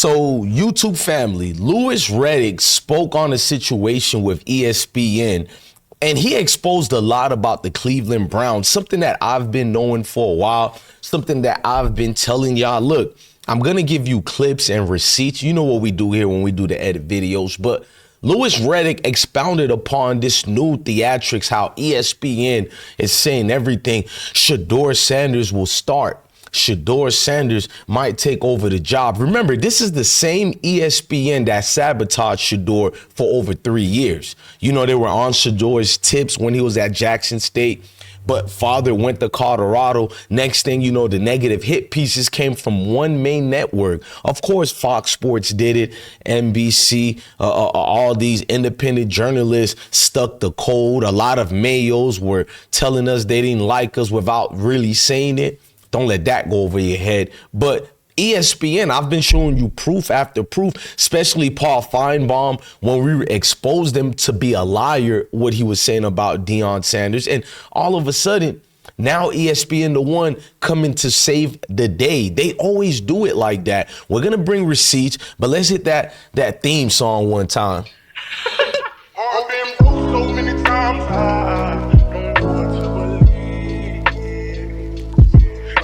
So, YouTube family, Louis Riddick spoke on a situation with ESPN, and he exposed a lot about the Cleveland Browns, something that I've been knowing for a while, something that I've been telling y'all. Look, I'm going to give you clips and receipts. You know what we do here when we do the edit videos, but Louis Riddick expounded upon this new theatrics, how ESPN is saying everything. Shedeur Sanders will start. Shedeur Sanders might take over the job. Remember, this is the same ESPN that sabotaged Shedeur for over 3 years. You know, they were on Shedeur's tips when he was at Jackson State, but father went to Colorado. Next thing you know, the negative hit pieces came from one main network. Of course, Fox Sports did it, NBC, all these independent journalists stuck the code. A lot of Mayos were telling us they didn't like us without really saying it. Don't let that go over your head. But ESPN, I've been showing you proof after proof, especially Paul Feinbaum, when we exposed him to be a liar, what he was saying about Deion Sanders. And all of a sudden, now ESPN, the one coming to save the day. They always do it like that. We're going to bring receipts, but let's hit that theme song one time. I've been broke so many times, I don't know what to believe.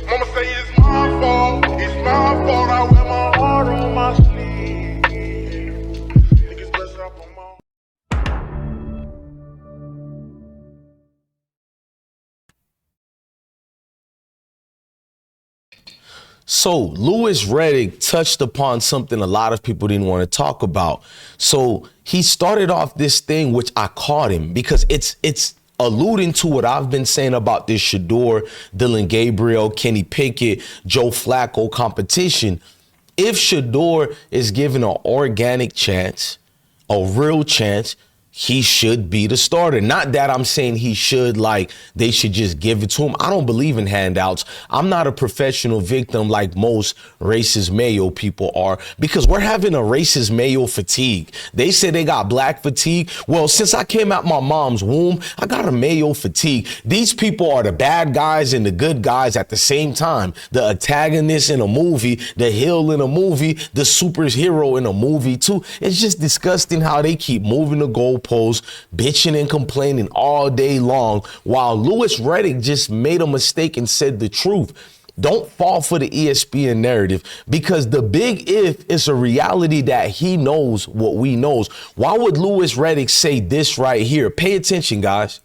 Mama say it's my fault, I wear my heart on my sleeve. Niggas bless up on my... So Louis Riddick touched upon something a lot of people didn't want to talk about. So he started off this thing, which I caught him because it's alluding to what I've been saying about this Shedeur, Dillon Gabriel, Kenny Pickett, Joe Flacco competition. If Shedeur is given an organic chance, a real chance, he should be the starter. Not that I'm saying he should, like they should just give it to him. I don't believe in handouts. I'm not a professional victim like most racist Mayo people are, because we're having a racist Mayo fatigue. They say they got black fatigue. Well, since I came out my mom's womb, I got a Mayo fatigue. These people are the bad guys and the good guys at the same time. The antagonist in a movie, the heel in a movie, the superhero in a movie too. It's just disgusting how they keep moving the goalposts, bitching and complaining all day long, while Louis Riddick just made a mistake and said the truth. Don't fall for the ESPN narrative, because the big if is a reality that he knows what we knows. Why would Louis Riddick say this right here? Pay attention, guys.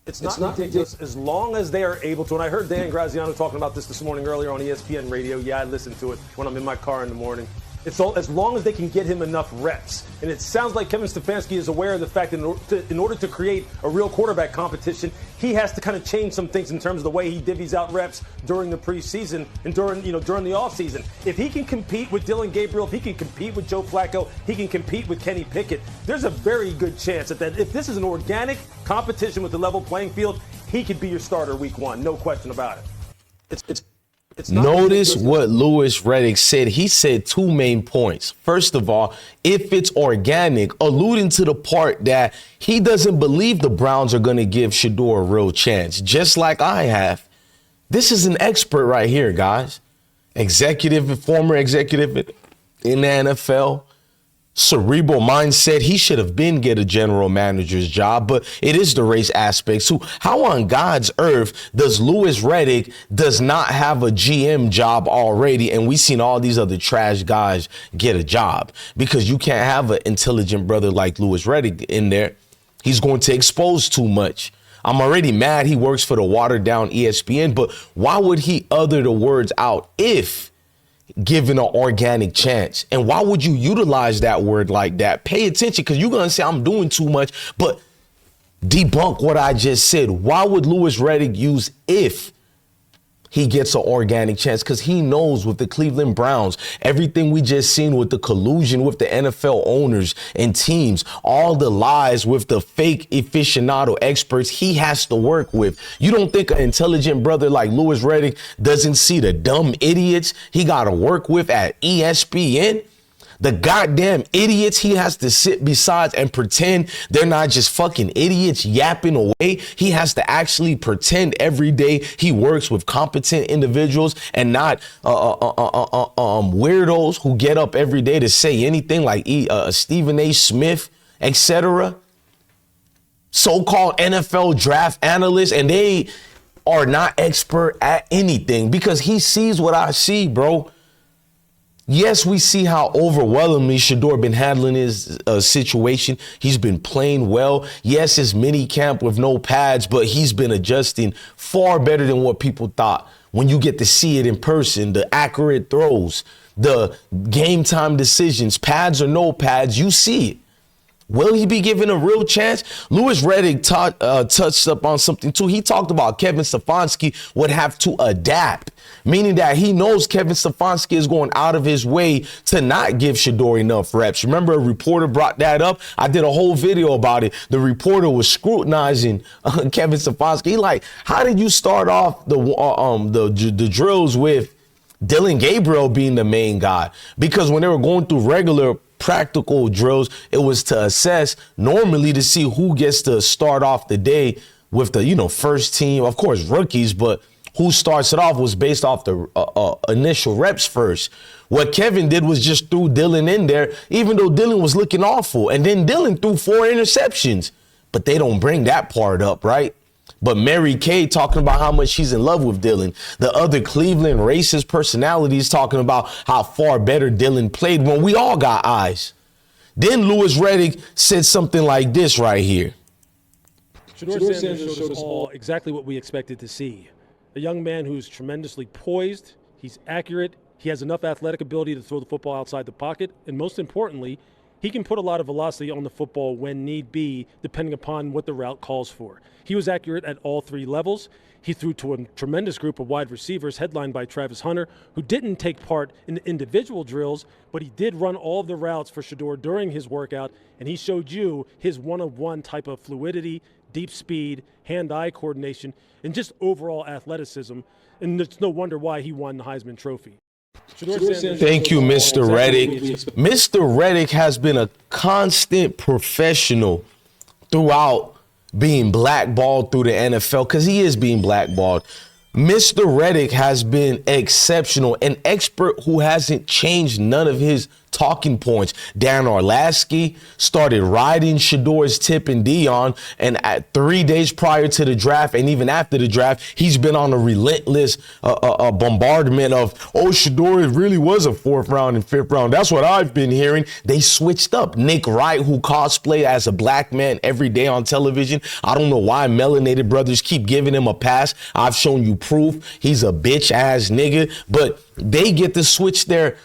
It's not ridiculous as long as they are able to. And I heard Dan Graziano talking about this morning earlier on ESPN radio. Yeah, I listen to it when I'm in my car in the morning. It's all, as long as they can get him enough reps. And it sounds like Kevin Stefanski is aware of the fact that in order to create a real quarterback competition, he has to kind of change some things in terms of the way he divvies out reps during the preseason and during the offseason. If he can compete with Dillon Gabriel, if he can compete with Joe Flacco, he can compete with Kenny Pickett, there's a very good chance that if this is an organic competition with the level playing field, he could be your starter week one. No question about it. Notice what Louis Riddick said. He said two main points. First of all, if it's organic, alluding to the part that he doesn't believe the Browns are going to give Shedeur a real chance, just like I have. This is an expert right here, guys. Former executive in the NFL. Cerebral mindset. He should have been get a general manager's job, but it is the race aspect. So how on God's earth does Louis Riddick does not have a GM job already, and we seen all these other trash guys get a job? Because you can't have an intelligent brother like Louis Riddick in there. He's going to expose too much. I'm already mad he works for the watered down ESPN, but why would he utter the words out if given an organic chance? And why would you utilize that word like that? Pay attention, because you're going to say I'm doing too much, but debunk what I just said. Why would Louis Riddick use if he gets an organic chance? Because he knows with the Cleveland Browns, everything we just seen with the collusion with the NFL owners and teams, all the lies with the fake aficionado experts he has to work with. You don't think an intelligent brother like Louis Riddick doesn't see the dumb idiots he got to work with at ESPN? The goddamn idiots he has to sit beside and pretend they're not just fucking idiots yapping away. He has to actually pretend every day he works with competent individuals and not weirdos who get up every day to say anything like Stephen A. Smith, etc. So-called NFL draft analysts, and they are not expert at anything because he sees what I see, bro. Yes, we see how overwhelmingly Shedeur been handling his situation. He's been playing well. Yes, it's mini camp with no pads, but he's been adjusting far better than what people thought. When you get to see it in person, the accurate throws, the game time decisions, pads or no pads, you see it. Will he be given a real chance? Louis Riddick touched up on something too. He talked about Kevin Stefanski would have to adapt, meaning that he knows Kevin Stefanski is going out of his way to not give Shedeur enough reps. Remember, a reporter brought that up. I did a whole video about it. The reporter was scrutinizing Kevin Stefanski. He like, how did you start off the drills with Dylan Gabriel being the main guy? Because when they were going through regular practical drills, it was to assess normally to see who gets to start off the day with the, first team, of course, rookies, but who starts it off was based off the initial reps first. What Kevin did was just threw Dylan in there, even though Dylan was looking awful. And then Dylan threw 4 interceptions, but they don't bring that part up, right? But Mary Kay talking about how much she's in love with Dylan. The other Cleveland racist personalities talking about how far better Dylan played when we all got eyes. Then Louis Riddick said something like this right here. Shedeur Sanders showed us all exactly what we expected to see. A young man who's tremendously poised, he's accurate, he has enough athletic ability to throw the football outside the pocket, and most importantly, he can put a lot of velocity on the football when need be, depending upon what the route calls for. He was accurate at all 3 levels. He threw to a tremendous group of wide receivers headlined by Travis Hunter, who didn't take part in the individual drills, but he did run all of the routes for Shedeur during his workout, and he showed you his one-of-one type of fluidity, deep speed, hand-eye coordination, and just overall athleticism. And it's no wonder why he won the Heisman Trophy. Thank you, Mr. Riddick. Mr. Riddick has been a constant professional throughout being blackballed through the NFL, because he is being blackballed. Mr. Riddick has been exceptional, an expert who hasn't changed none of his talking points. Darren Orlasky started riding Shedeur's tip and Deion, and at 3 days prior to the draft and even after the draft, he's been on a relentless bombardment of, Shedeur really was a 4th round and 5th round. That's what I've been hearing. They switched up. Nick Wright, who cosplayed as a black man every day on television. I don't know why melanated brothers keep giving him a pass. I've shown you proof. He's a bitch ass nigga, but they get to switch their,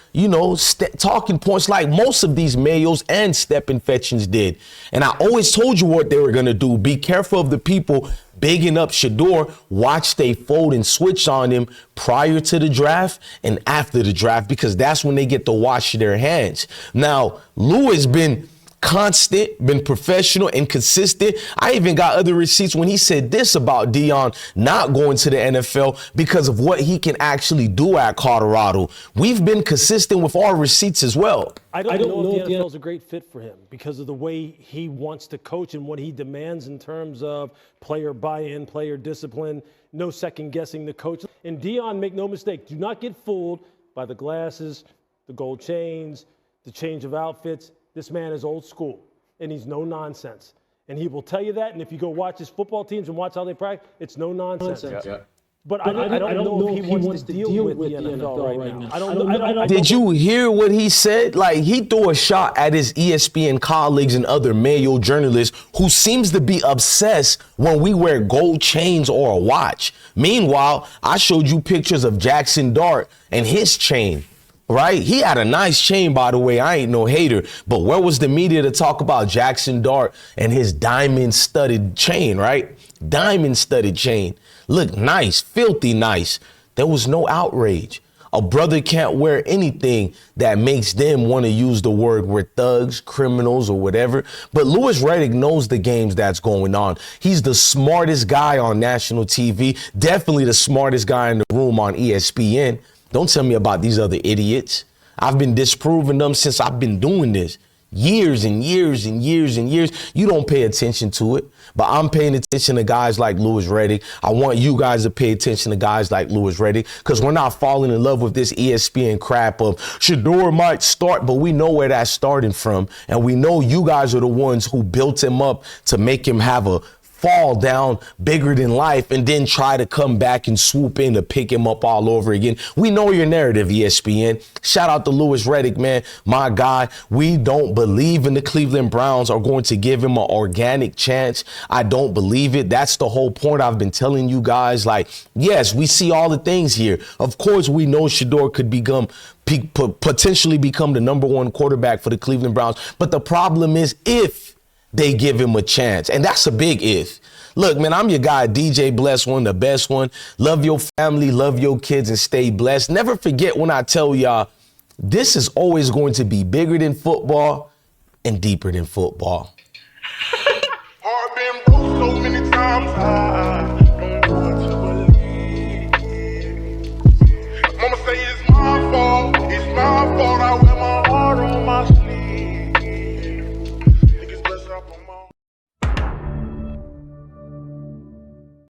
talking points like most of these mayos and step infections did. And I always told you what they were going to do. Be careful of the people bigging up Shedeur. Watch they fold and switch on him prior to the draft and after the draft, because that's when they get to wash their hands. Now, Louis been constant, been professional and consistent. I even got other receipts when he said this about Deion not going to the NFL because of what he can actually do at Colorado. We've been consistent with our receipts as well. I don't know if the NFL is a great fit for him because of the way he wants to coach and what he demands in terms of player buy-in, player discipline, no second guessing the coach. And Deion, make no mistake, do not get fooled by the glasses, the gold chains, the change of outfits. This man is old school, and he's no nonsense. And he will tell you that, and if you go watch his football teams and watch how they practice, it's no nonsense. Yeah. But I don't know if he wants to deal with the NFL right now. I don't know. Did you hear what he said? Like, he threw a shot at his ESPN colleagues and other Mayo journalists who seems to be obsessed when we wear gold chains or a watch. Meanwhile, I showed you pictures of Jackson Dart and his chain. Right? He had a nice chain, by the way. I ain't no hater. But where was the media to talk about Jackson Dart and his diamond-studded chain, right? Diamond-studded chain. Look nice, filthy nice. There was no outrage. A brother can't wear anything that makes them want to use the word we're thugs, criminals, or whatever. But Louis Riddick knows the games that's going on. He's the smartest guy on national TV. Definitely the smartest guy in the room on ESPN. Don't tell me about these other idiots. I've been disproving them since I've been doing this. Years and years and years and years. You don't pay attention to it, but I'm paying attention to guys like Louis Riddick. I want you guys to pay attention to guys like Louis Riddick, because we're not falling in love with this ESPN crap of Shedeur might start, but we know where that's starting from. And we know you guys are the ones who built him up to make him have a fall down bigger than life and then try to come back and swoop in to pick him up all over again. We know your narrative, ESPN. Shout out to Louis Riddick, man. My guy, we don't believe in the Cleveland Browns are going to give him an organic chance. I don't believe it. That's the whole point I've been telling you guys. Like, yes, we see all the things here. Of course, we know Shedeur could potentially become the #1 quarterback for the Cleveland Browns. But the problem is if they give him a chance. And that's a big if. Look, man, I'm your guy, DJ Bless, one, the best one. Love your family, love your kids, and stay blessed. Never forget when I tell y'all, this is always going to be bigger than football and deeper than football.